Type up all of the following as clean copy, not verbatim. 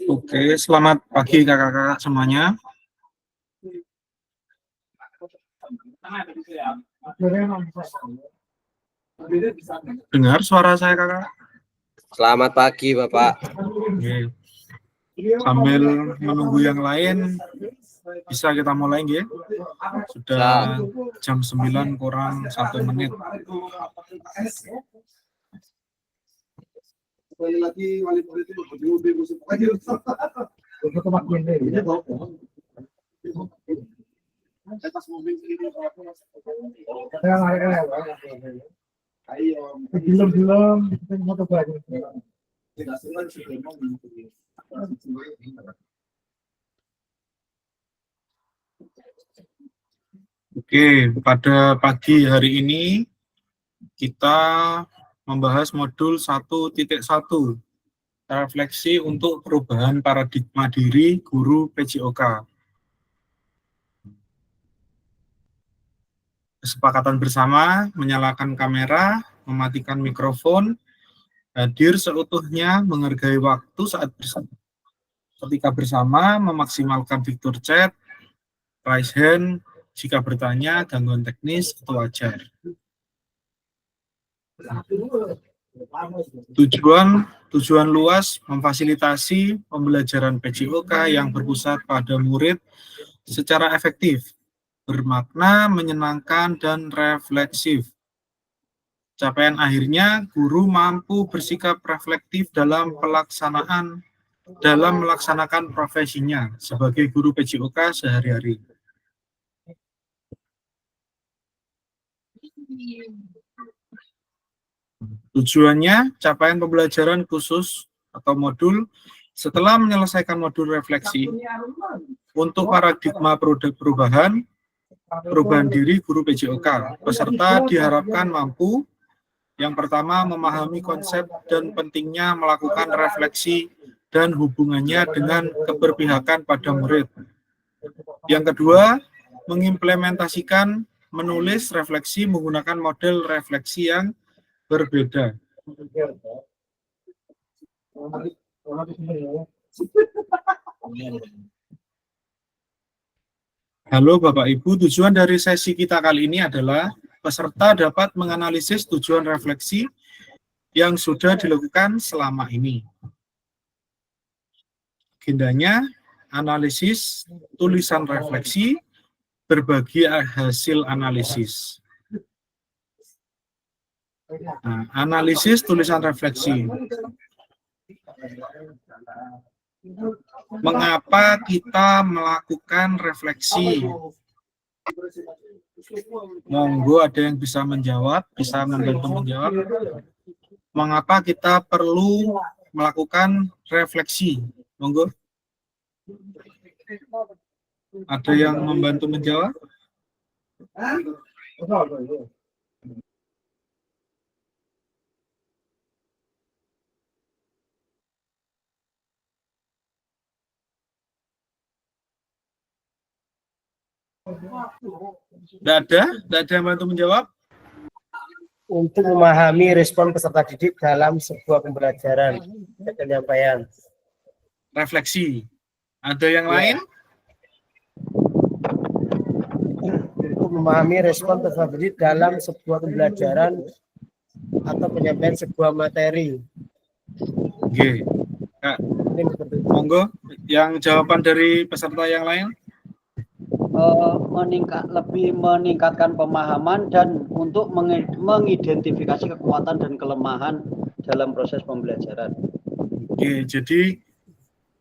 Oke, selamat pagi kakak-kakak semuanya. Dengar suara saya kakak? Selamat pagi Bapak. Oke. Sambil menunggu yang lain, bisa kita mulai nggih? Sudah jam 9 kurang 1 menit. Oke, pada pagi hari ini kita membahas modul 1.1, refleksi untuk perubahan paradigma diri guru PJOK. Kesepakatan bersama, menyalakan kamera, mematikan mikrofon, hadir seutuhnya, menghargai waktu saat bersama. Ketika bersama, memaksimalkan fitur chat, raise hand, jika bertanya, gangguan teknis itu wajar. Tujuan luas memfasilitasi pembelajaran PJOK yang berpusat pada murid secara efektif, bermakna, menyenangkan, dan refleksif. Capaian akhirnya, guru mampu bersikap reflektif dalam melaksanakan profesinya sebagai guru PJOK sehari-hari. Tujuannya, capaian pembelajaran khusus atau modul setelah menyelesaikan modul refleksi untuk paradigma perubahan diri guru PJOK. Peserta diharapkan mampu, yang pertama, memahami konsep dan pentingnya melakukan refleksi dan hubungannya dengan keberpihakan pada murid. Yang kedua, mengimplementasikan menulis refleksi menggunakan model refleksi yang berbeda. Halo Bapak Ibu, tujuan dari sesi kita kali ini adalah peserta dapat menganalisis tujuan refleksi yang sudah dilakukan selama ini. Agendanya, analisis tulisan refleksi, berbagi hasil analisis. Nah, analisis tulisan refleksi. Mengapa kita melakukan refleksi? Monggo ada yang bisa menjawab, bisa membantu menjawab. Mengapa kita perlu melakukan refleksi? Monggo. Ada yang membantu menjawab? Tidak ada yang bantu menjawab? Untuk memahami respon peserta didik dalam sebuah pembelajaran dan penyampaian. Refleksi. Ada yang lain? Untuk memahami respon peserta didik dalam sebuah pembelajaran atau penyampaian sebuah materi. Oke. Kak, monggo yang jawaban dari peserta yang lain. Lebih meningkatkan pemahaman dan untuk mengidentifikasi kekuatan dan kelemahan dalam proses pembelajaran. Oke, jadi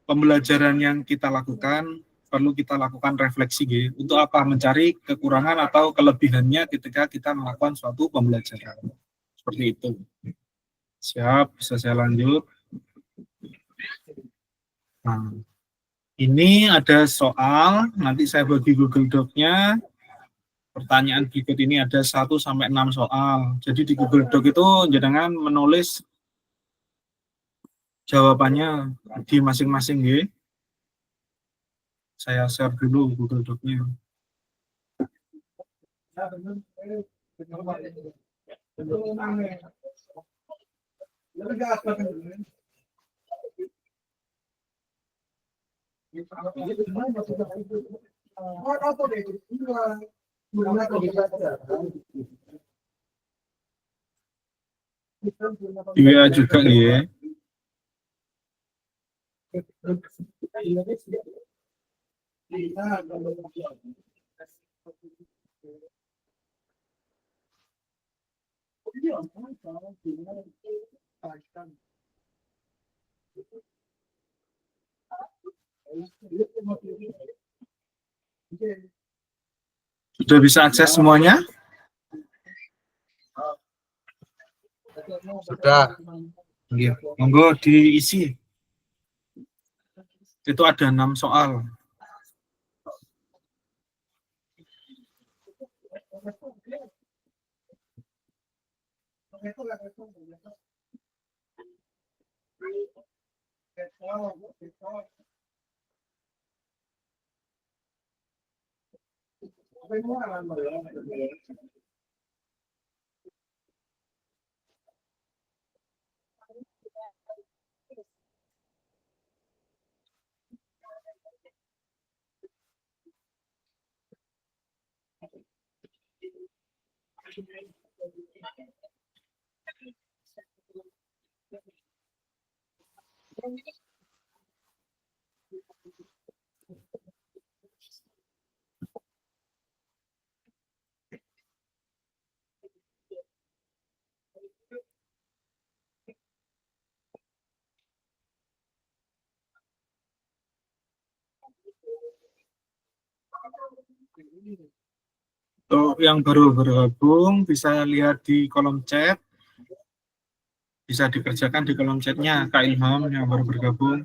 pembelajaran yang kita lakukan perlu kita lakukan refleksi, untuk apa? Mencari kekurangan atau kelebihannya ketika kita melakukan suatu pembelajaran. Seperti itu. Siap, bisa saya lanjut. Nah, ini ada soal, nanti saya bagi Google Doc-nya. Pertanyaan berikut ini ada 1 sampai 6 soal. Jadi di Google Doc itu jangan menulis jawabannya di masing-masing, ya. Saya share dulu Google Doc-nya. Iya juga ya. Sudah bisa akses semuanya? Sudah. Iya. Monggo diisi. Itu ada 6 soal. Untuk yang baru bergabung bisa lihat di kolom chat, bisa dikerjakan di kolom chatnya Kak Ilham yang baru bergabung.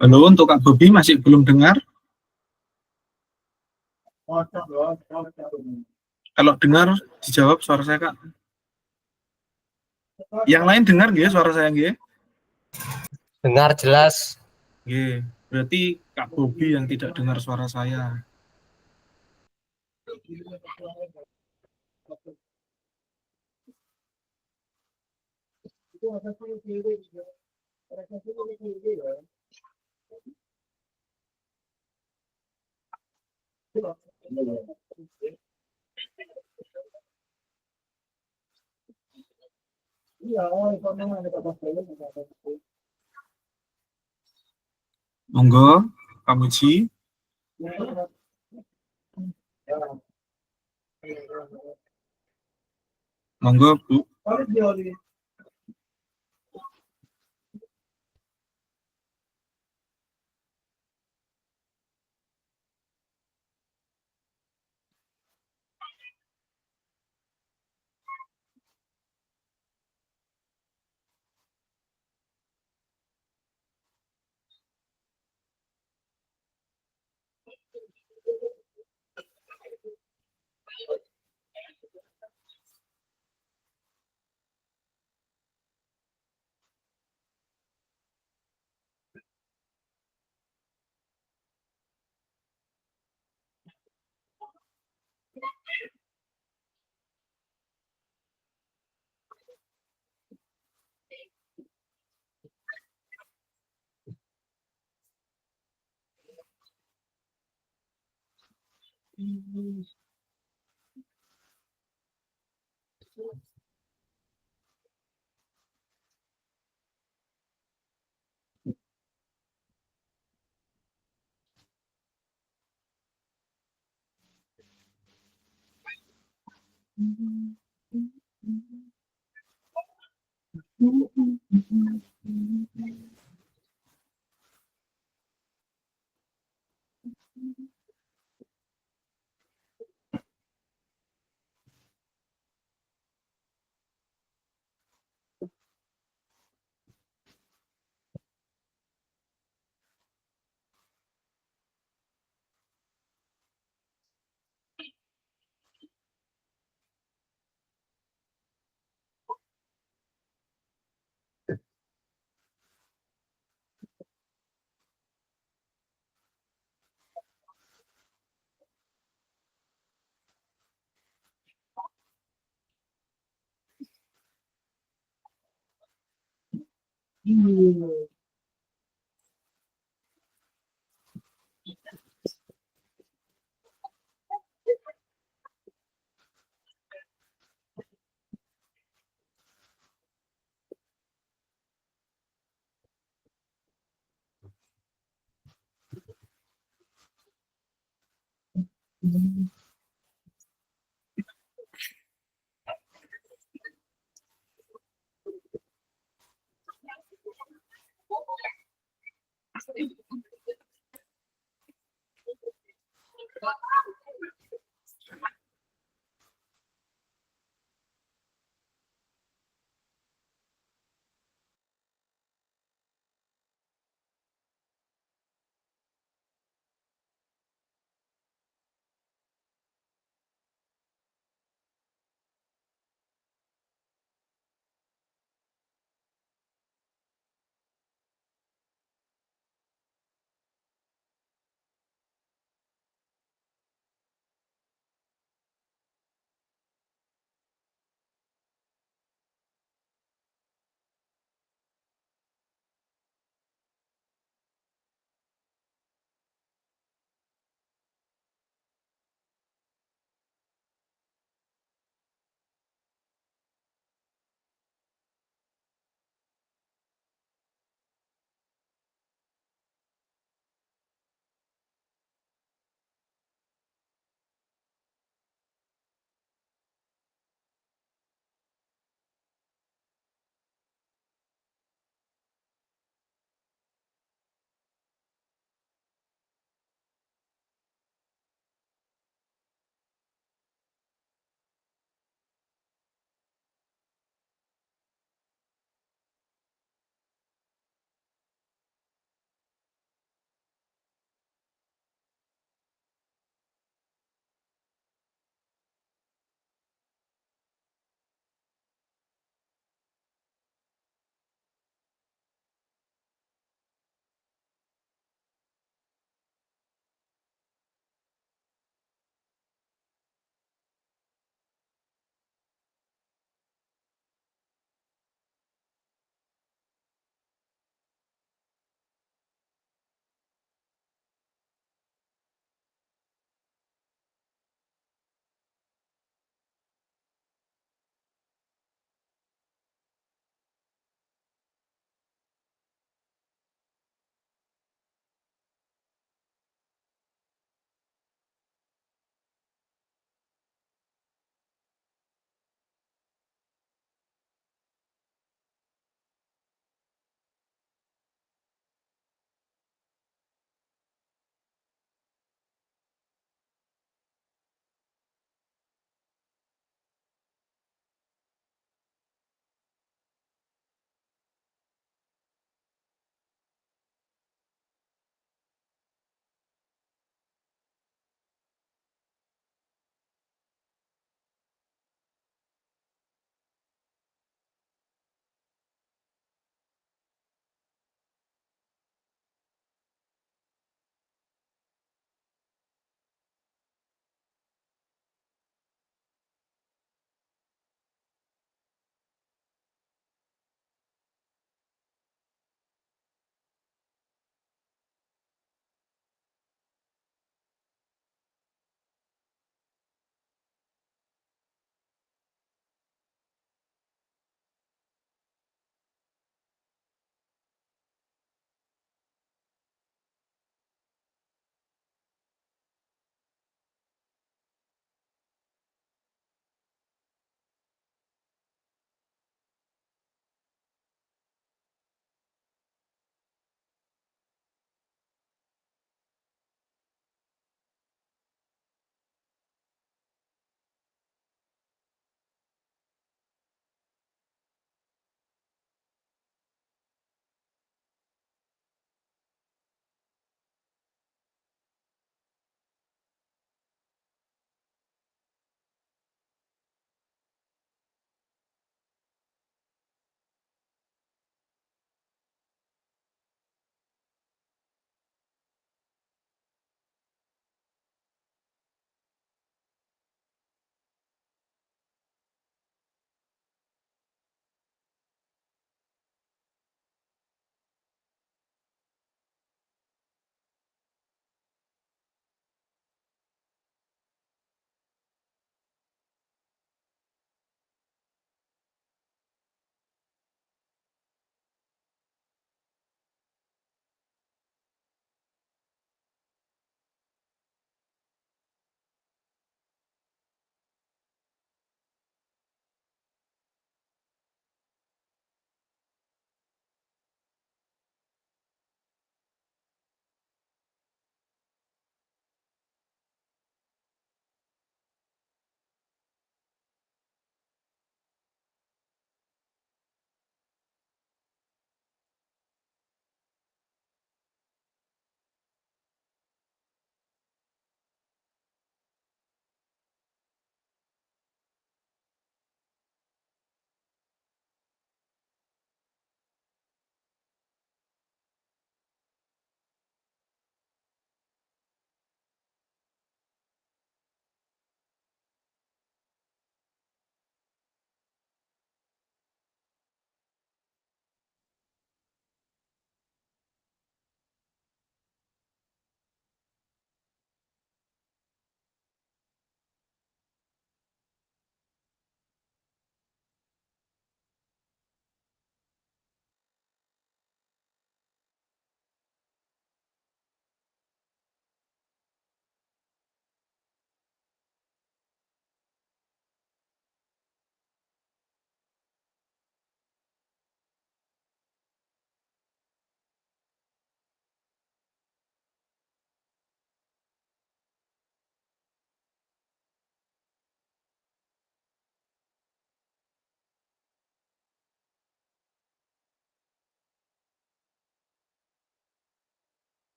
Halo, untuk Kak Bobi masih belum dengar? Kalau dengar dijawab suara saya Kak. Yang lain dengar nggih suara saya nggih? Dengar jelas. Nggih, berarti Kak Bobi yang tidak dengar suara saya. Monggo, Kak Muji. Monggo, Bu.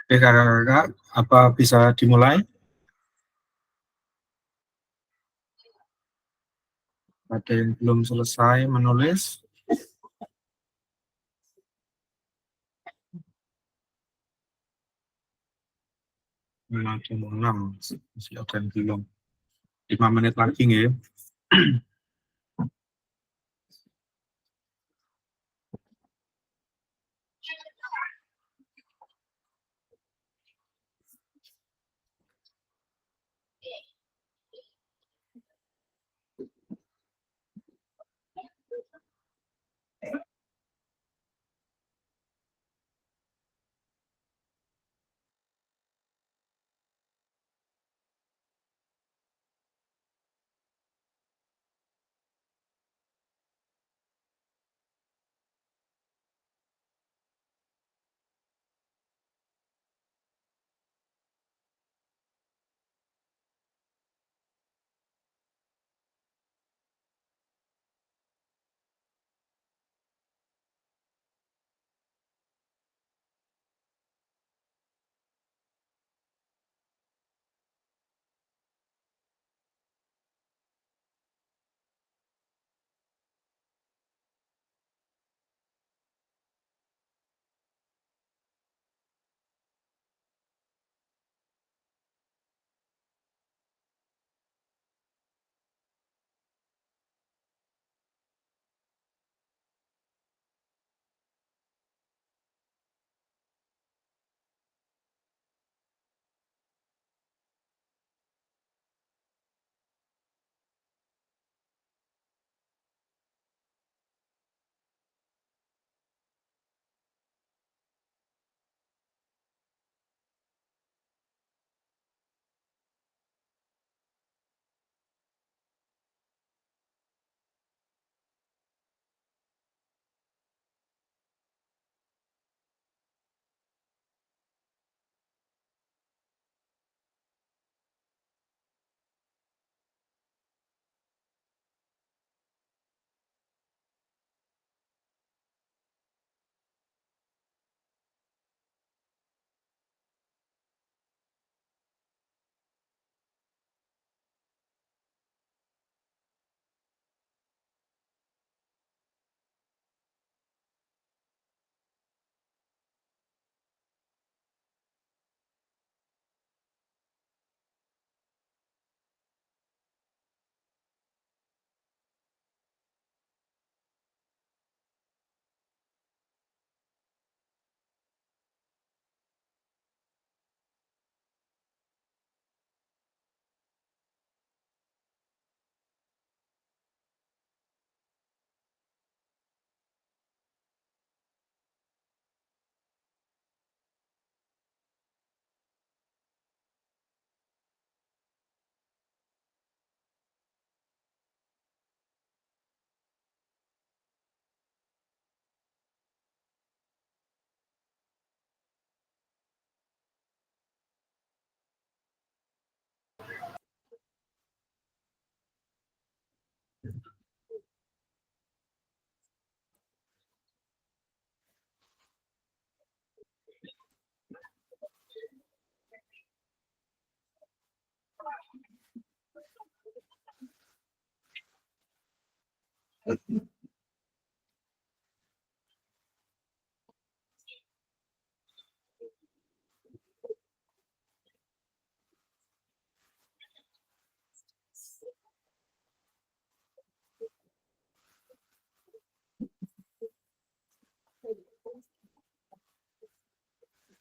Oke, kakak-kakak, apa bisa dimulai? Ada yang belum selesai menulis? Ada 6, masih ada yang belum. 5 menit lagi ya.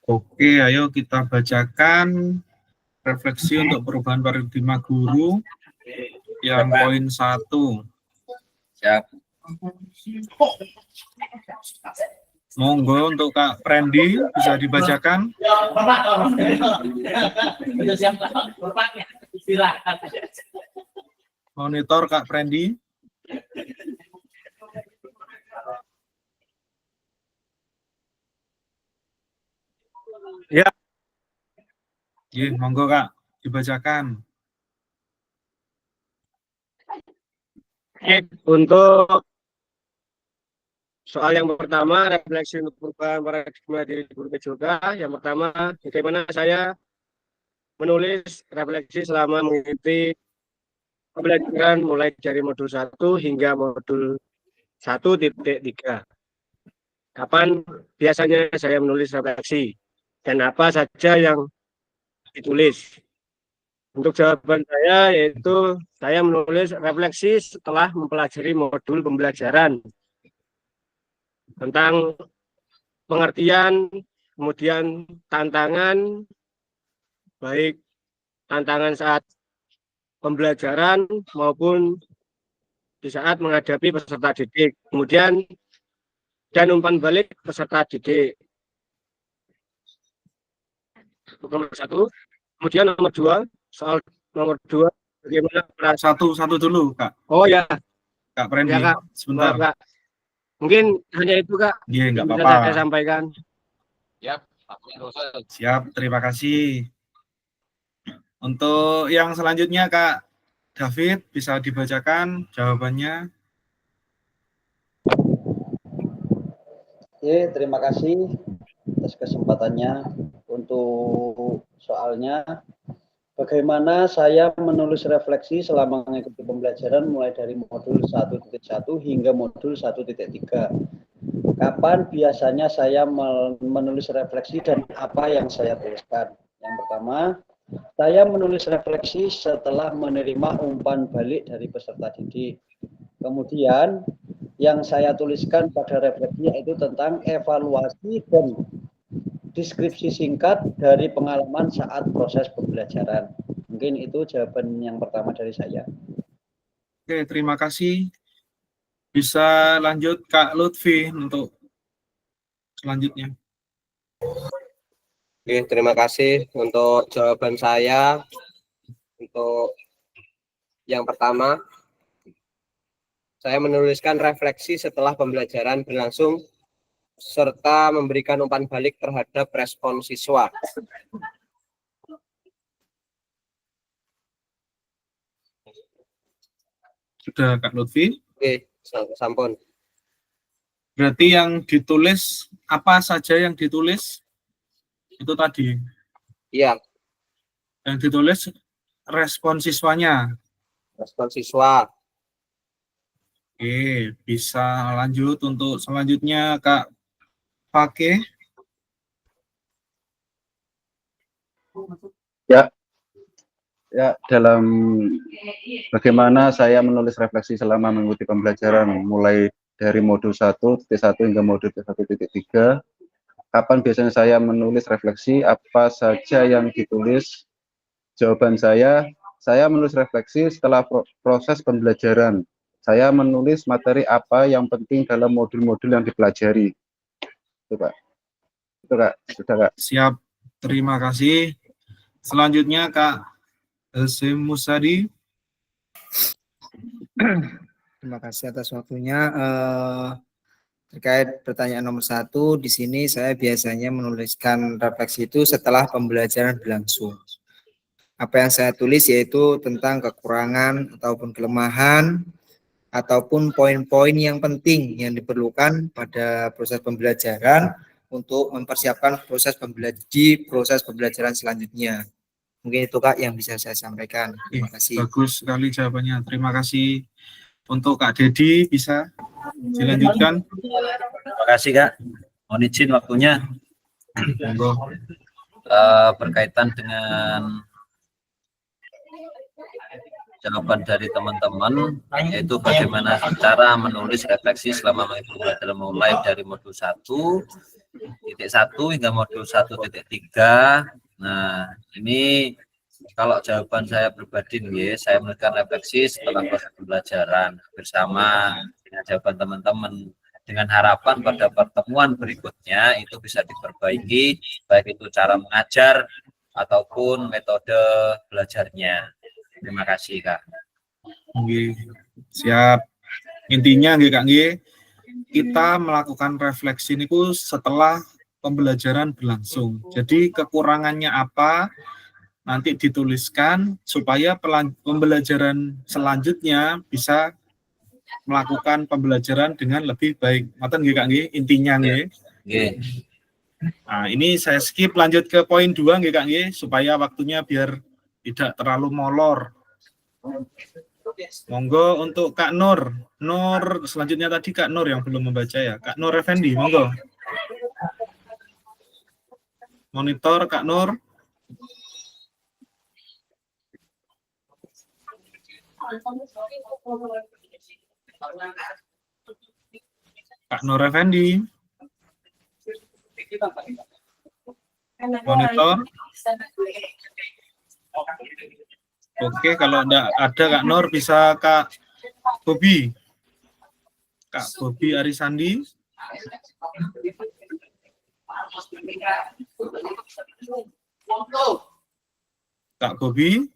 Oke, ayo kita bacakan refleksi untuk perubahan paradigma guru yang poin 1. Siap. Monggo untuk Kak Prendi bisa dibacakan. Monitor Kak Prendi. Ya. Monggo Kak, dibacakan. Untuk Soal yang pertama, refleksi untuk perubahan paradigma di guru PJOK. Yang pertama, bagaimana saya menulis refleksi selama mengikuti pembelajaran mulai dari modul 1 hingga modul 1.3. Kapan biasanya saya menulis refleksi dan apa saja yang ditulis? Untuk jawaban saya yaitu saya menulis refleksi setelah mempelajari modul pembelajaran tentang pengertian, kemudian tantangan, baik tantangan saat pembelajaran maupun di saat menghadapi peserta didik. Kemudian dan umpan balik peserta didik. Nomor 1. Kemudian nomor 2, soal nomor 2 bagaimana Satu dulu, Kak. Oh ya, Kak Prendi. ya Kak. Sebentar. Kak. Mungkin hanya itu Kak. Iya, nggak yang bisa apa-apa. saya sampaikan. Siap, terima kasih. Untuk yang selanjutnya, Kak David, bisa dibacakan jawabannya. Oke, terima kasih atas kesempatannya. Untuk soalnya, bagaimana saya menulis refleksi selama mengikuti pembelajaran mulai dari modul 1.1 hingga modul 1.3. Kapan biasanya saya menulis refleksi dan apa yang saya tuliskan? Yang pertama, saya menulis refleksi setelah menerima umpan balik dari peserta didik. Kemudian, yang saya tuliskan pada refleksi yaitu tentang evaluasi dan deskripsi singkat dari pengalaman saat proses pembelajaran. Mungkin itu jawaban yang pertama dari saya. Oke, terima kasih. Bisa lanjut Kak Lutfi untuk selanjutnya. Oke, terima kasih untuk jawaban saya. Untuk yang pertama, saya menuliskan refleksi setelah pembelajaran berlangsung serta memberikan umpan balik terhadap respon siswa. Sudah Kak Lutfi? Oke, sampun. Berarti yang ditulis, apa saja yang ditulis? Itu tadi. Iya, Yang ditulis respon siswanya. respon siswa. Oke, bisa lanjut untuk selanjutnya Kak Pake. Ya, dalam bagaimana saya menulis refleksi selama mengikuti pembelajaran mulai dari modul 1.1 hingga modul 1.3. Kapan biasanya saya menulis refleksi, apa saja yang ditulis? Jawaban saya menulis refleksi setelah proses pembelajaran. Saya menulis materi apa yang penting dalam modul-modul yang dipelajari. Itu Kak. Itu Kak, sudah Kak. Siap, terima kasih. Selanjutnya Kak Hasyim Musadi. Terima kasih atas waktunya. Terkait pertanyaan nomor 1, di sini saya biasanya menuliskan refleksi itu setelah pembelajaran berlangsung. Apa yang saya tulis yaitu tentang kekurangan ataupun kelemahan ataupun poin-poin yang penting yang diperlukan pada proses pembelajaran untuk mempersiapkan proses pembelajaran selanjutnya. Mungkin itu Kak yang bisa saya sampaikan. Terima kasih. Bagus sekali jawabannya. Terima kasih. Untuk Kak Dedi bisa dilanjutkan. Terima kasih Kak. Mohon izin waktunya. Berkaitan dengan jawaban dari teman-teman, yaitu bagaimana cara menulis refleksi selama mengikuti pembelajaran mulai dari modul 1.1 hingga modul 1.3. Nah, ini kalau jawaban saya pribadi nih, saya menuliskan refleksi setelah proses pembelajaran bersama dengan jawaban teman-teman, dengan harapan pada pertemuan berikutnya itu bisa diperbaiki, baik itu cara mengajar ataupun metode belajarnya. Terima kasih Kak. Siap. Intinya Kak, kita melakukan refleksi ini setelah pembelajaran berlangsung. Jadi kekurangannya apa nanti dituliskan supaya pembelajaran selanjutnya bisa melakukan pembelajaran dengan lebih baik. Ngoten nggih Kak nggih, intinya nggih. Nggih. Nah, ini saya skip lanjut ke poin 2 nggih Kak nggih, supaya waktunya biar tidak terlalu molor. Monggo untuk Kak Nur. Nur selanjutnya tadi Kak Nur yang belum membaca ya. Kak Nur Effendi, monggo. Monitor Kak Nur. Kak Nur Effendi. Monitor. Oke, kalau enggak ada Kak Nur bisa Kak Bobi. Kak Bobi Arisandi. Kak Bobi.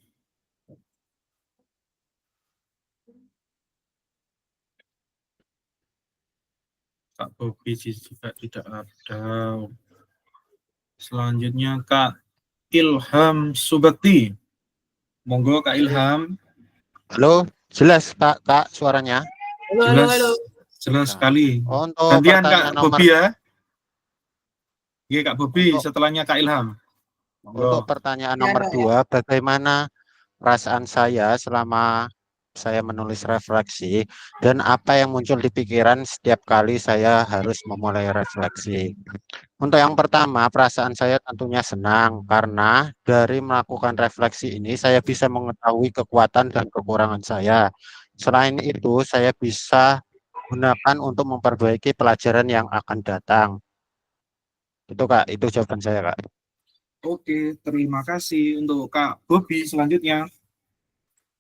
Kak Bobi juga tidak ada. Selanjutnya Kak Ilham Subakti. Monggo Kak Ilham. Halo, jelas Kak suaranya? Jelas sekali. Untuk Gantian pertanyaan Kak Bobi ya. Iya Kak Bobi, setelahnya Kak Ilham. Untuk pertanyaan nomor 2, bagaimana perasaan saya selama saya menulis refleksi dan apa yang muncul di pikiran setiap kali saya harus memulai refleksi. Untuk yang pertama, perasaan saya tentunya senang karena dari melakukan refleksi ini saya bisa mengetahui kekuatan dan kekurangan saya. Selain itu, saya bisa gunakan untuk memperbaiki pelajaran yang akan datang. Itu Kak, itu jawaban saya Kak. Oke, terima kasih untuk Kak Bobi selanjutnya.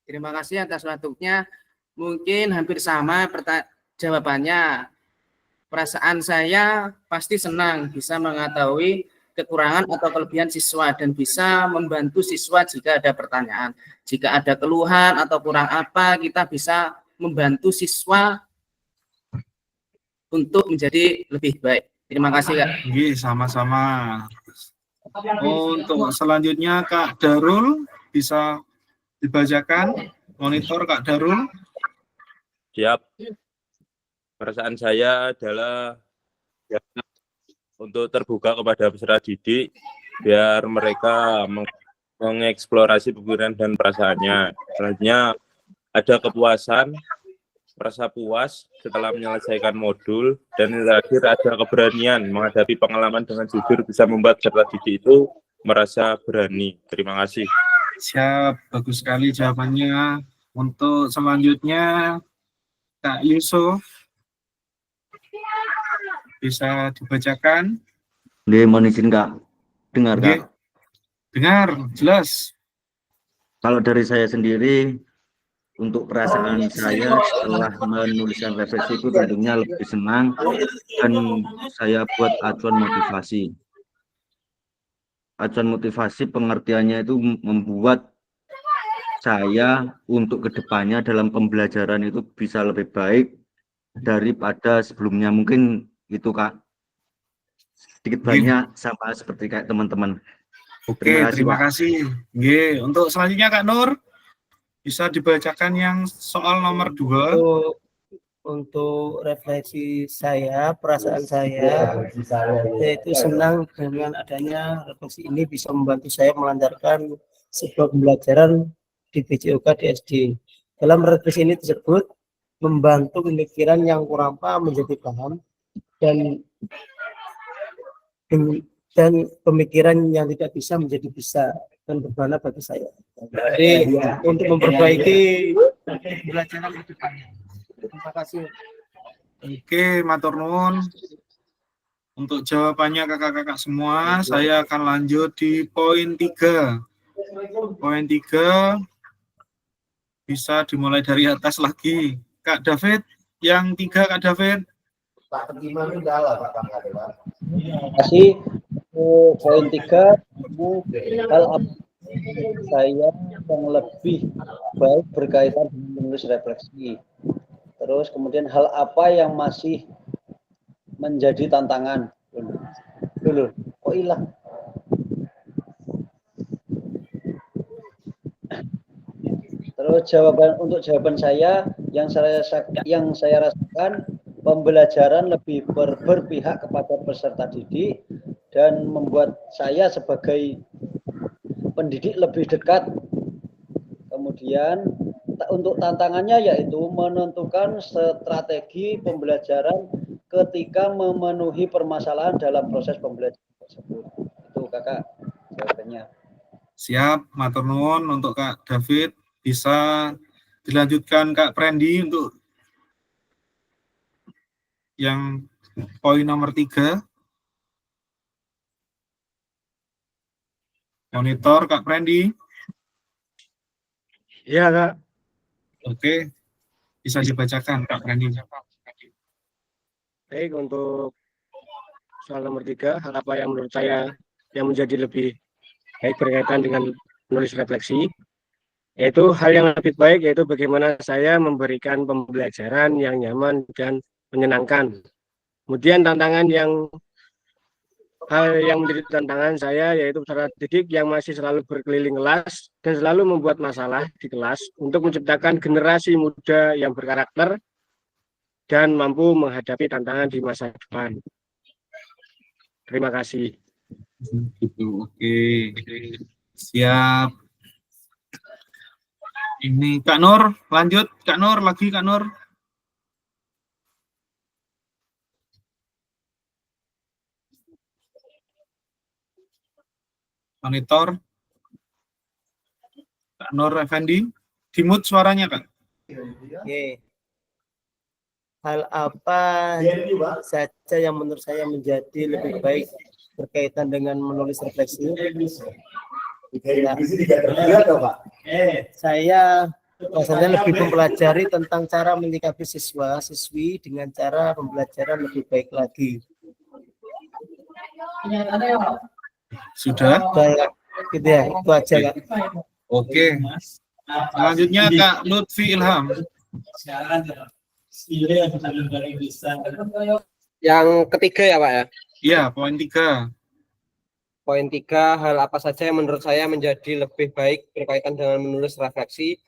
Terima kasih atas waktunya. Mungkin hampir sama jawabannya. Perasaan saya pasti senang bisa mengetahui kekurangan atau kelebihan siswa dan bisa membantu siswa jika ada pertanyaan. Jika ada keluhan atau kurang apa, kita bisa membantu siswa untuk menjadi lebih baik. Terima kasih Kak. Oke, sama-sama. Untuk selanjutnya Kak Darul bisa dibacakan monitor Kak Darul. Siap. Perasaan saya adalah ya, untuk terbuka kepada peserta didik biar mereka mengeksplorasi pikiran dan perasaannya. Selanjutnya ada kepuasan, merasa puas setelah menyelesaikan modul, dan yang terakhir ada keberanian menghadapi pengalaman dengan jujur bisa membuat peserta didik itu merasa berani. Terima kasih. Siap, bagus sekali jawabannya. Untuk selanjutnya Kak Yusuf bisa dibacakan. Mohon izin Kak, dengar Kak. Dengar, jelas. Kalau dari saya sendiri, untuk perasaan saya setelah menuliskan refleksi itu tentunya lebih senang dan saya buat acuan motivasi. Acuan motivasi pengertiannya itu membuat saya untuk kedepannya dalam pembelajaran itu bisa lebih baik daripada sebelumnya. Mungkin itu Kak, sedikit banyak sama seperti kayak teman-teman. Oke, terima kasih. Untuk selanjutnya Kak Nur bisa dibacakan yang soal nomor 2. Untuk refleksi saya, perasaan saya yaitu senang dengan adanya refleksi ini bisa membantu saya melancarkan sebuah pembelajaran di BCOK di SD. Dalam refleksi ini tersebut membantu pemikiran yang kurang paham menjadi paham dan pemikiran yang tidak bisa menjadi bisa dan berguna bagi saya. Jadi untuk memperbaiki pembelajaran ke depannya. Terima kasih. Oke, matur nuwun. Untuk jawabannya kakak-kakak semua, saya akan lanjut di poin 3. Poin 3 bisa dimulai dari atas lagi. Kak David, yang 3 Kak David. Terima kasih. Poin 3, hal apa saya yang lebih baik berkaitan dengan menulis refleksi. Terus kemudian hal apa yang masih menjadi tantangan? Dulu, kok hilang? Terus untuk jawaban saya yang saya rasakan pembelajaran lebih berpihak kepada peserta didik dan membuat saya sebagai pendidik lebih dekat. Kemudian untuk tantangannya yaitu menentukan strategi pembelajaran ketika memenuhi permasalahan dalam proses pembelajaran tersebut. Itu Kakak jawabannya. Siap, matur nuwun untuk Kak David. Bisa dilanjutkan Kak Prendi untuk yang poin nomor 3. Monitor Kak Prendi. Iya, Kak. Oke, bisa dibacakan Kak Prendi. Baik, untuk soal nomor 3, hal apa yang menurut saya yang menjadi lebih baik berkaitan dengan menulis refleksi, yaitu hal yang lebih baik yaitu bagaimana saya memberikan pembelajaran yang nyaman dan menyenangkan. Kemudian hal yang menjadi tantangan saya yaitu peserta didik yang masih selalu berkeliling kelas dan selalu membuat masalah di kelas untuk menciptakan generasi muda yang berkarakter dan mampu menghadapi tantangan di masa depan. Terima kasih. Oke, siap. Ini Kak Nur, lanjut Kak Nur, lagi Kak Nur. Monitor. Kak Nur Effendi, dimut suaranya Kak. Oke. Hal apa saja yang menurut saya menjadi lebih baik berkaitan dengan menulis refleksi? Saya rasanya lebih mempelajari tentang cara menyikapi siswa-siswi dengan cara pembelajaran lebih baik lagi. Sudah? Gitu ya, itu aja Kak. Oke. Selanjutnya Kak Lutfi Ilham. Yang ketiga ya Pak ya? Iya, poin 3. Poin 3, hal apa saja yang menurut saya menjadi lebih baik berkaitan dengan menulis refleksi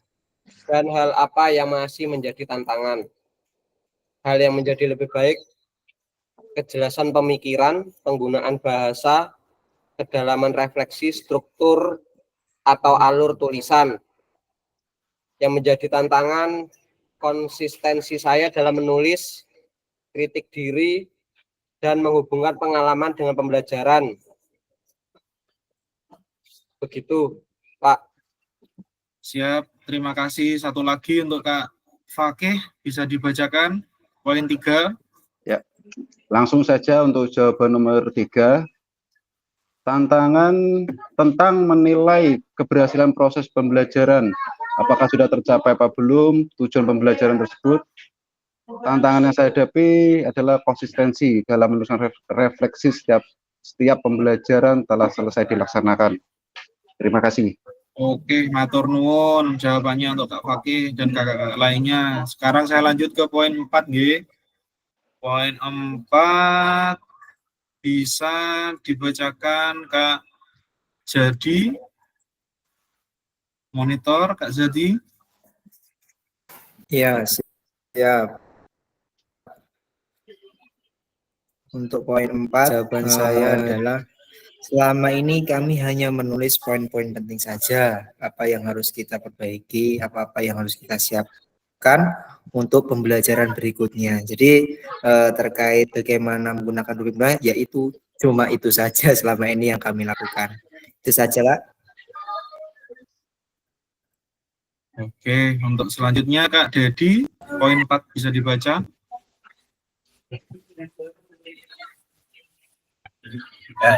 dan hal apa yang masih menjadi tantangan. Hal yang menjadi lebih baik, kejelasan pemikiran, penggunaan bahasa, kedalaman refleksi, struktur atau alur tulisan. Yang menjadi tantangan, konsistensi saya dalam menulis, kritik diri, dan menghubungkan pengalaman dengan pembelajaran. Begitu, Pak. Siap, terima kasih. Satu lagi untuk Kak Fakih, bisa dibacakan poin 3. Ya, langsung saja untuk jawaban nomor 3. Tantangan tentang menilai keberhasilan proses pembelajaran. Apakah sudah tercapai apa belum tujuan pembelajaran tersebut. Tantangan yang saya hadapi adalah konsistensi dalam menuliskan refleksi setiap pembelajaran telah selesai dilaksanakan. Terima kasih. Oke, matur nuwun jawabannya untuk Kak Fakih dan kakak-kakak lainnya. Sekarang saya lanjut ke poin 4, G. Poin 4 bisa dibacakan Kak Jadi. Monitor Kak Jadi. Ya, siap. Untuk poin 4, jawaban saya adalah selama ini kami hanya menulis poin-poin penting saja, apa yang harus kita perbaiki, apa-apa yang harus kita siapkan untuk pembelajaran berikutnya. Jadi terkait bagaimana menggunakan rubrika, yaitu cuma itu saja selama ini yang kami lakukan. Itu saja, Kak. Oke, untuk selanjutnya Kak Dedi, poin 4 bisa dibaca.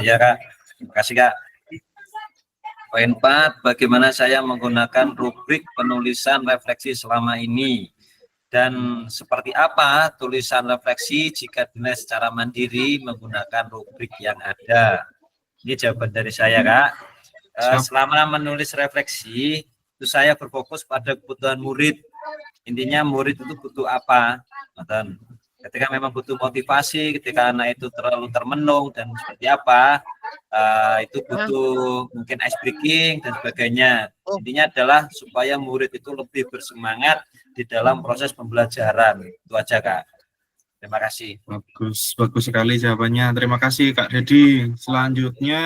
Ya Kak, terima kasih Kak. Poin 4, bagaimana saya menggunakan rubrik penulisan refleksi selama ini dan seperti apa tulisan refleksi jika dinilai secara mandiri menggunakan rubrik yang ada. Ini jawaban dari saya Kak. Selama menulis refleksi itu saya berfokus pada kebutuhan murid. Intinya murid itu butuh apa. Ketika memang butuh motivasi, ketika anak itu terlalu termenung dan seperti apa, itu butuh mungkin ice breaking dan sebagainya. Intinya adalah supaya murid itu lebih bersemangat di dalam proses pembelajaran. Itu aja, Kak. Terima kasih. Bagus sekali jawabannya. Terima kasih Kak Dedi. Selanjutnya,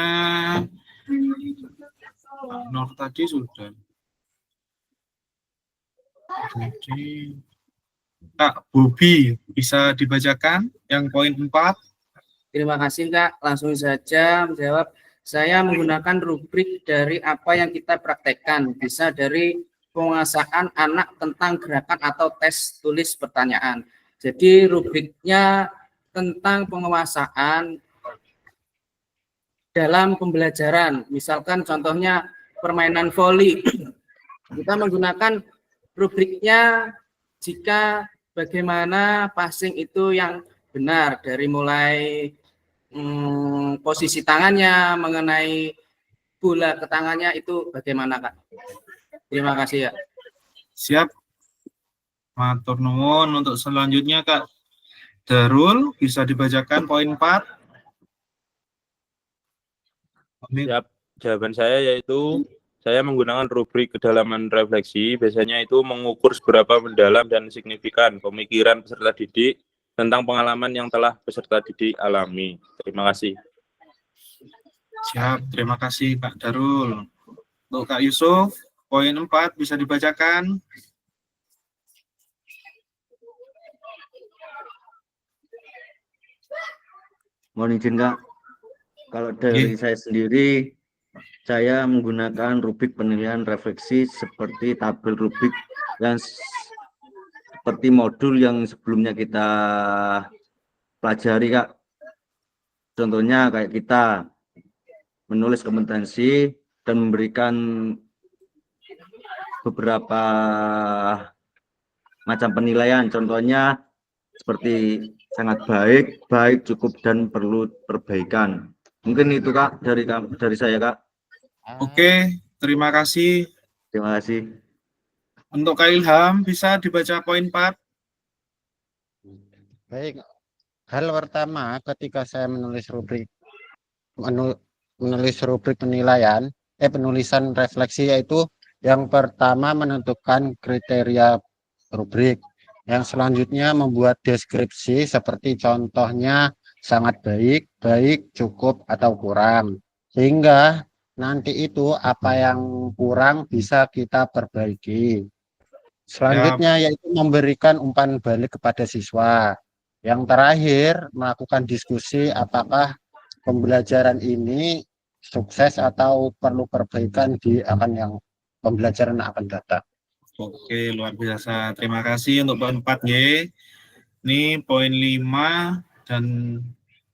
Pak Nur tadi sudah. Jadi, Kak Bobi bisa dibacakan yang poin 4? Terima kasih Kak, langsung saja menjawab. Saya menggunakan rubrik dari apa yang kita praktekkan, bisa dari penguasaan anak tentang gerakan atau tes tulis pertanyaan. Jadi rubriknya tentang penguasaan dalam pembelajaran. Misalkan contohnya permainan voli. Kita menggunakan rubriknya jika bagaimana passing itu yang benar, dari mulai posisi tangannya, mengenai bola ke tangannya itu bagaimana Kak? Terima kasih ya. Siap. Matur nuwun. Untuk selanjutnya Kak Darul bisa dibacakan poin 4? Siap. Jawaban saya yaitu saya menggunakan rubrik kedalaman refleksi. Biasanya itu mengukur seberapa mendalam dan signifikan pemikiran peserta didik tentang pengalaman yang telah peserta didik alami. Terima kasih. Siap, terima kasih Kak Darul. Untuk Kak Yusuf, poin 4 bisa dibacakan. Mohon izin Kak, kalau dari saya sendiri, saya menggunakan rubrik penilaian refleksi seperti tabel rubrik yang seperti modul yang sebelumnya kita pelajari Kak. Contohnya kayak kita menulis kompetensi dan memberikan beberapa macam penilaian. Contohnya seperti sangat baik, baik, cukup, dan perlu perbaikan. Mungkin itu Kak dari saya Kak. Oke, terima kasih. Terima kasih. Untuk Kak Ilham bisa dibaca poin 4. Baik. Hal pertama ketika saya menulis rubrik penilaian, penulisan refleksi, yaitu yang pertama menentukan kriteria rubrik. Yang selanjutnya membuat deskripsi seperti contohnya sangat baik, baik, cukup, atau kurang. Sehingga nanti itu apa yang kurang bisa kita perbaiki. Selanjutnya yaitu memberikan umpan balik kepada siswa. Yang terakhir melakukan diskusi apakah pembelajaran ini sukses atau perlu perbaikan di pembelajaran yang akan datang. Oke, luar biasa. Terima kasih untuk poin 4 Y. Ini poin 5 dan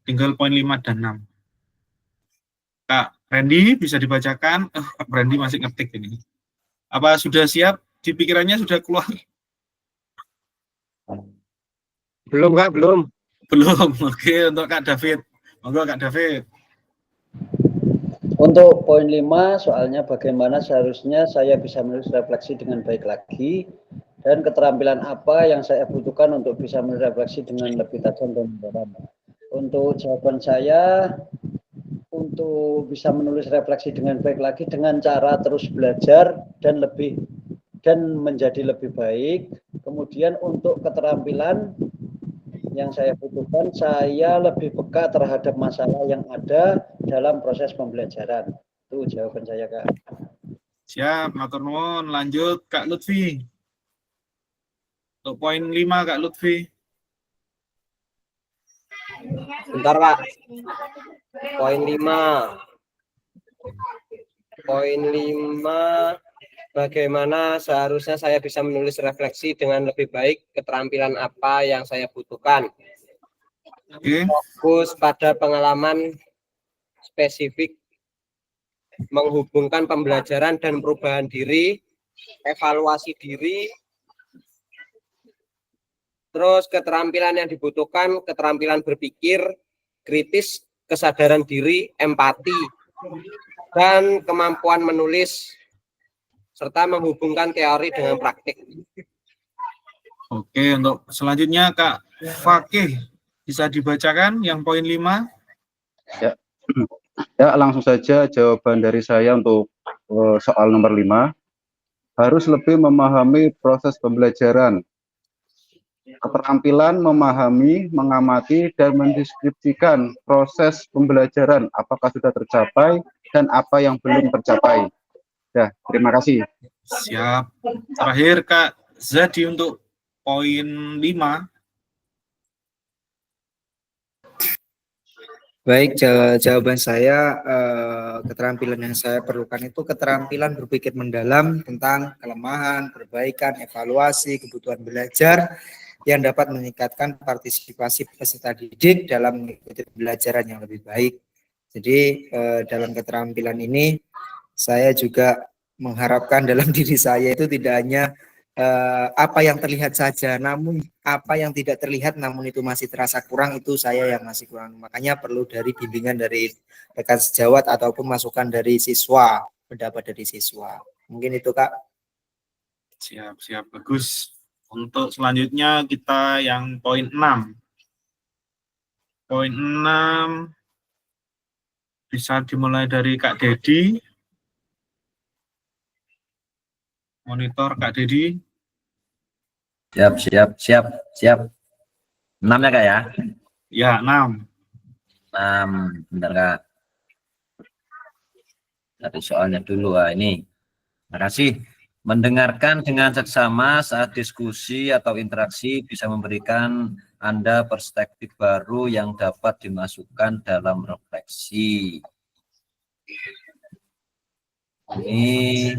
tinggal poin 5 dan 6. Kak Randy bisa dibacakan. Kak Randy masih ngetik ini. Apa sudah siap? Di pikirannya sudah keluar? Belum Kak, belum. Belum. Oke, untuk Kak David. Monggo Kak David. Untuk poin 5, soalnya bagaimana seharusnya saya bisa menulis refleksi dengan baik lagi, dan keterampilan apa yang saya butuhkan untuk bisa menulis refleksi dengan lebih tajam dan mendalam. Untuk jawaban saya, untuk bisa menulis refleksi dengan baik lagi dengan cara terus belajar dan menjadi lebih baik. Kemudian untuk keterampilan yang saya butuhkan, saya lebih peka terhadap masalah yang ada dalam proses pembelajaran. Itu jawaban saya, Kak. Siap, matur nuwun. Lanjut Kak Lutfi. Untuk poin 5 Kak Lutfi. Bentar Pak. Poin 5. Poin 5. Bagaimana seharusnya saya bisa menulis refleksi dengan lebih baik, keterampilan apa yang saya butuhkan. Fokus pada pengalaman spesifik, menghubungkan pembelajaran dan perubahan diri, evaluasi diri, terus keterampilan yang dibutuhkan, keterampilan berpikir, kritis, kesadaran diri, empati, dan kemampuan menulis, serta menghubungkan teori dengan praktik. Oke, untuk selanjutnya Kak Fakih, bisa dibacakan yang poin 5? Ya. Ya, langsung saja jawaban dari saya untuk soal nomor 5. Harus lebih memahami proses pembelajaran. Keterampilan memahami, mengamati, dan mendeskripsikan proses pembelajaran, apakah sudah tercapai dan apa yang belum tercapai. Ya, terima kasih. Siap. Terakhir Kak Zadi untuk poin 5. Baik, jawaban saya, keterampilan yang saya perlukan itu keterampilan berpikir mendalam tentang kelemahan, perbaikan, evaluasi, kebutuhan belajar yang dapat meningkatkan partisipasi peserta didik dalam mengikuti pembelajaran yang lebih baik. Jadi dalam keterampilan ini saya juga mengharapkan dalam diri saya itu tidak hanya apa yang terlihat saja, namun apa yang tidak terlihat namun itu masih terasa kurang, itu saya yang masih kurang. Makanya perlu dari bimbingan dari rekan sejawat ataupun masukan dari siswa, pendapat dari siswa. Mungkin itu Kak. Siap, siap, bagus. Untuk selanjutnya kita yang poin 6. Poin 6 bisa dimulai dari Kak Dedi. Monitor Kak Dedi. Siap. 6 ya Kak ya? Ya, 6. 6, bentar Kak. Dari soalnya dulu, ini. Terima kasih. Mendengarkan dengan seksama saat diskusi atau interaksi bisa memberikan Anda perspektif baru yang dapat dimasukkan dalam refleksi. Ini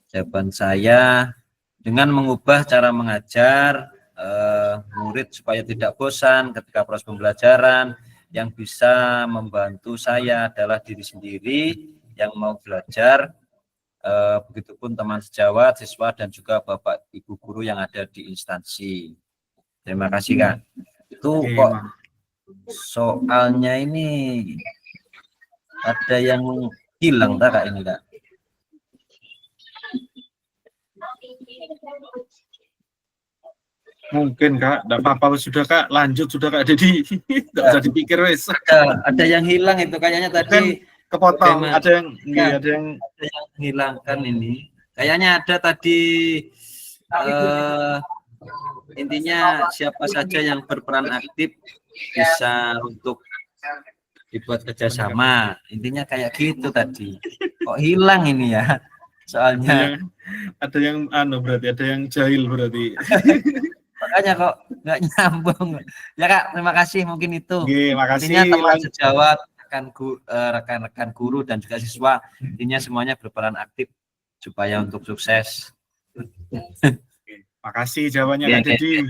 jawaban saya. Dengan mengubah cara mengajar murid supaya tidak bosan ketika proses pembelajaran, yang bisa membantu saya adalah diri sendiri yang mau belajar, begitupun teman sejawat, siswa, dan juga Bapak Ibu guru yang ada di instansi. Terima kasih Kak. Itu kok soalnya ini ada yang hilang tak Kak ini Kak? Mungkin Kak, tidak apa-apa sudah Kak, lanjut sudah Kak Dedi. Tidak usah dipikir wes. Ada yang hilang itu kayaknya tadi. Kepotong, bagaimana? ada yang hilangkan ini. Kayaknya ada tadi intinya siapa saja yang berperan aktif bisa untuk dibuat kerjasama. Intinya kayak gitu tadi. Kok hilang ini ya? Soalnya ada yang berarti ada yang jahil berarti. Makanya kok nggak nyambung. Ya Kak, terima kasih mungkin itu. Terima kasih. Intinya teman sejawat, rekan-rekan guru dan juga siswa, intinya semuanya berperan aktif supaya untuk sukses. Makasih jawabannya Kak Dedi.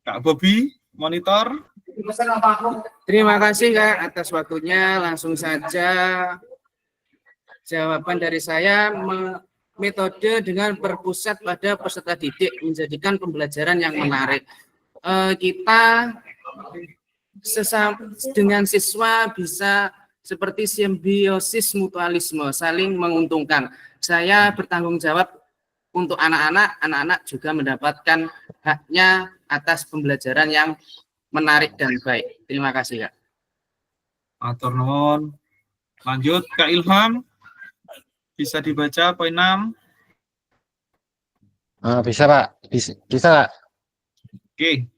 Kak Bobi, monitor. Terima kasih Kak atas waktunya. Langsung saja jawaban dari saya, metode dengan berpusat pada peserta didik menjadikan pembelajaran yang menarik. Kita dengan siswa bisa seperti simbiosis mutualisme, saling menguntungkan. Saya bertanggung jawab untuk anak-anak juga mendapatkan haknya atas pembelajaran yang menarik dan baik. Terima kasih Kak. Atur nuwun. Lanjut Kak Ilham. Bisa dibaca poin 6? Bisa Pak, bisa Pak. Oke.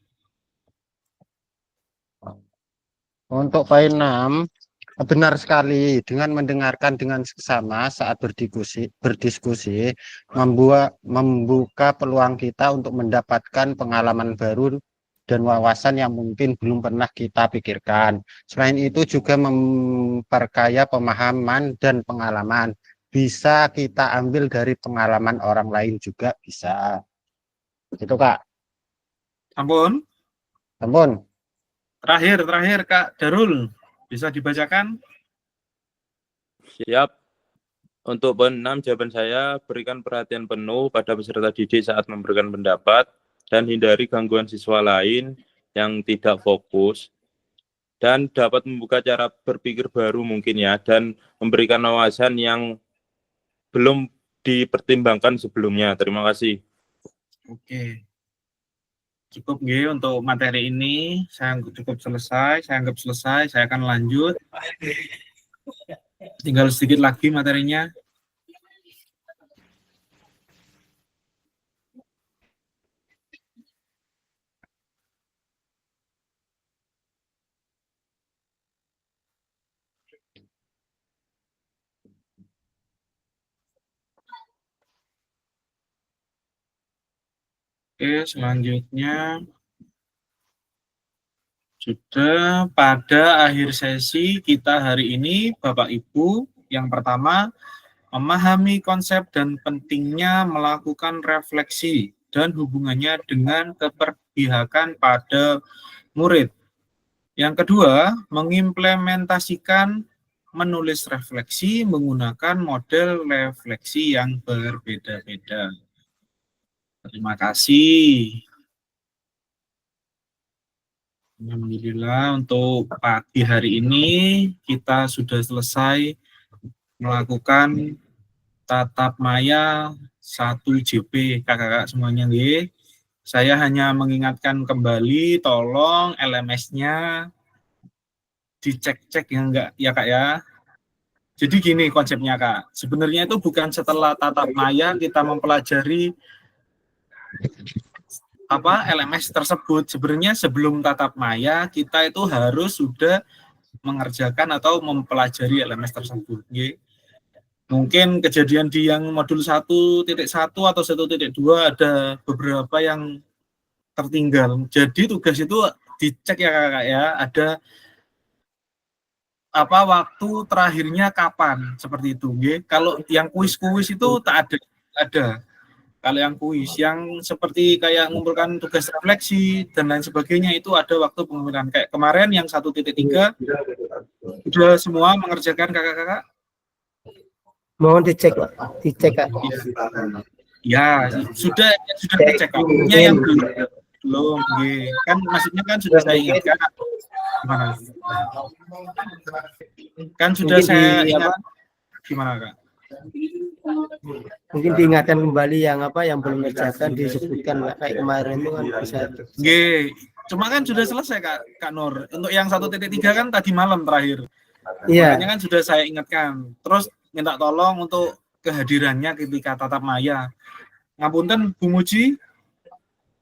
Untuk poin 6, benar sekali, dengan mendengarkan dengan seksama saat berdiskusi membuka peluang kita untuk mendapatkan pengalaman baru dan wawasan yang mungkin belum pernah kita pikirkan. Selain itu juga memperkaya pemahaman dan pengalaman. Bisa kita ambil dari pengalaman orang lain juga bisa. Itu Kak. Ampun. Terakhir Kak Darul, bisa dibacakan? Siap. Untuk poin 6 jawaban saya, berikan perhatian penuh pada peserta didik saat memberikan pendapat dan hindari gangguan siswa lain yang tidak fokus, dan dapat membuka cara berpikir baru mungkin ya, dan memberikan wawasan yang belum dipertimbangkan sebelumnya. Terima kasih. Oke. Cukup nggih untuk materi ini, saya cukup selesai, saya anggap selesai, saya akan lanjut. Tinggal sedikit lagi materinya. Oke, selanjutnya sudah pada akhir sesi kita hari ini, Bapak Ibu, yang pertama memahami konsep dan pentingnya melakukan refleksi dan hubungannya dengan keberpihakan pada murid. Yang kedua, mengimplementasikan menulis refleksi menggunakan model refleksi yang berbeda-beda. Terima kasih. Alhamdulillah untuk pagi hari ini kita sudah selesai melakukan tatap maya 1 JP kakak-kakak semuanya nggih. Saya hanya mengingatkan kembali tolong LMS-nya dicek-cek ya enggak ya Kak ya. Jadi gini konsepnya Kak. Sebenarnya itu bukan setelah tatap maya kita mempelajari LMS tersebut. Sebenarnya sebelum tatap maya kita itu harus sudah mengerjakan atau mempelajari LMS tersebut. Mungkin kejadian di yang modul 1.1 atau 1.2 ada beberapa yang tertinggal. Jadi tugas itu dicek ya Kakak ya, ada waktu terakhirnya kapan seperti itu. Kalau yang kuis-kuis itu tak ada. Kalau yang kuis, yang seperti kayak mengumpulkan tugas refleksi dan lain sebagainya itu ada waktu pengumpulan. Kayak kemarin yang 1.3 sudah semua mengerjakan kakak-kakak. Mohon dicek, Pak. Dicek, Kak. Ya, sudah dicek. Yang belum, kan maksudnya kan sudah saya ingatkan. Gimana? Kan sudah saya ingat. Gimana, Kak? Mungkin diingatkan kembali yang belum dikerjakan disebutkan kayak kemarin itu kan bisa. Cuma kan sudah selesai Kak Nur. Untuk yang 1.3 kan tadi malam terakhir. Iya. Makanya kan sudah saya ingatkan. Terus minta tolong untuk kehadirannya ketika tatap maya. Ngapunten Bu Muji,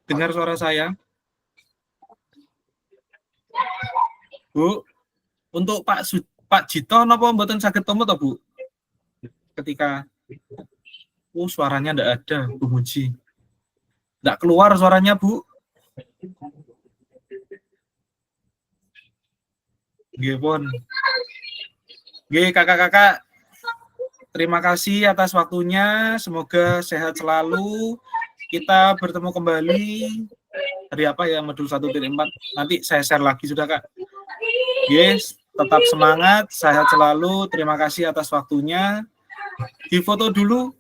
dengar suara saya? Bu, untuk Pak Jito napa mboten saged temu to, Bu? Ketika suaranya ndak ada, Bu Muji. Ndak keluar suaranya, Bu. Nggih pun. Nggih, kakak-kakak, terima kasih atas waktunya. Semoga sehat selalu. Kita bertemu kembali hari modul 1.4. Nanti saya share lagi sudah, Kak. Yes, tetap semangat, sehat selalu. Terima kasih atas waktunya. Di foto dulu.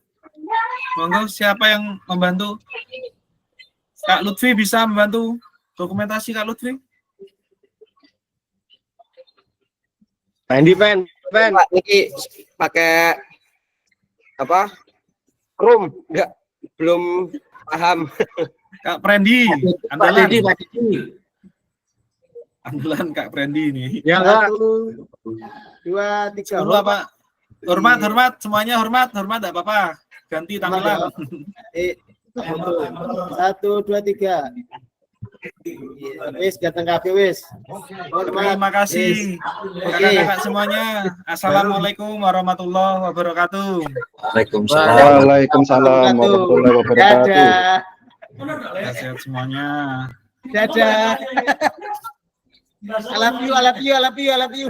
Monggo, siapa yang membantu? Kak Lutfi bisa membantu dokumentasi, Kak Lutfi? Pen. Pak Niki pakai Chrome? Enggak, belum paham. Kak Prendi, andalan. Andalan Kak Prendi ini. Ya, 1, 2, 3. Pak. Hormat semuanya, hormat enggak apa-apa. Ganti tampilan. 1, 2, 3. Wis datang kafe wis. Terima kasih kakak-kakak semuanya. Assalamualaikum warahmatullahi wabarakatuh. Waalaikumsalam warahmatullahi wabarakatuh. Sehat semuanya. Dadah. I love you.